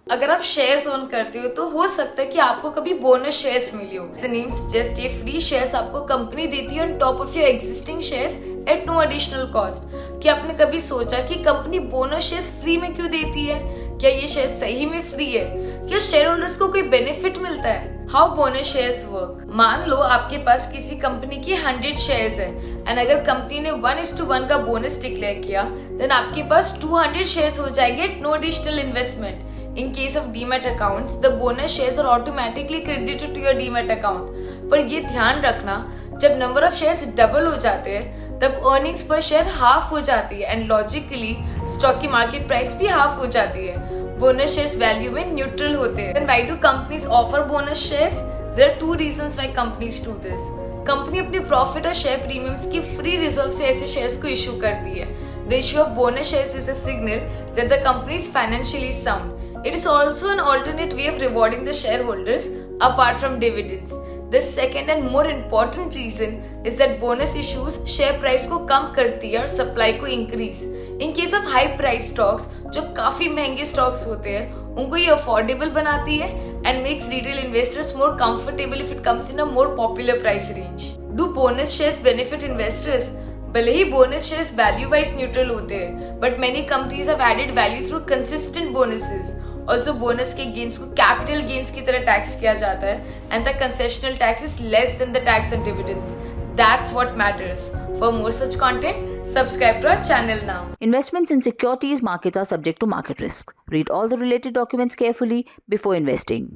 अगर आप shares own करते हो तो हो सकता है कि आपको कभी बोनस शेयर्स मिली हो। द नेम सजेस्ट ये फ्री शेयर्स आपको कंपनी देती है on top of your existing shares at no additional cost. क्या आपने कभी सोचा कि कंपनी बोनस शेयर्स फ्री में क्यों देती है? क्या ये शेयर सही में फ्री है? क्या शेयर होल्डर्स को कोई बेनिफिट मिलता है? How bonus shares work? मान लो आपके पास किसी कंपनी की 100 शेयर्स है एंड अगर कंपनी ने 1:1 का बोनस डिक्लेयर किया देन आपके पास 200 शेयर्स हो जाएंगे at no additional investment. In case of Demat accounts, the bonus shares are automatically credited to your Demat account. पर ये ध्यान रखना, जब नंबर ऑफ शेयर्स डबल हो जाते हैं तब अर्निंग्स पर शेयर हाफ हो जाती है एंड लॉजिकली स्टॉक की मार्केट प्राइस भी हाफ हो जाती है। बोनस शेयर्स वैल्यू में न्यूट्रल होते हैं। Then why do companies offer bonus shares? There are two reasons why companies do this. Company अपने प्रॉफिट और शेयर प्रीमियम्स की फ्री रिजर्व से ऐसे शेयर्स को इशू करती है। The issue of bonus shares is a signal that the company is financially sound. It is also an alternate way of rewarding the shareholders apart from dividends. The second and more important reason is that bonus issues share price को कम करती है और supply को increase. In case of high price stocks, जो काफी महंगे stocks होते हैं, उनको ये affordable बनाती है and makes retail investors more comfortable if it comes in a more popular price range. Do bonus shares benefit investors? भले ही bonus shares value wise neutral होते हैं but many companies have added value through consistent bonuses. Also bonus के gains को capital gains की तरह tax किया जाता है and the concessional tax is less than the tax on dividends. That's what matters. For more such content subscribe to our channel now. Investments in securities market are subject to market risk. Read all the related documents carefully before investing.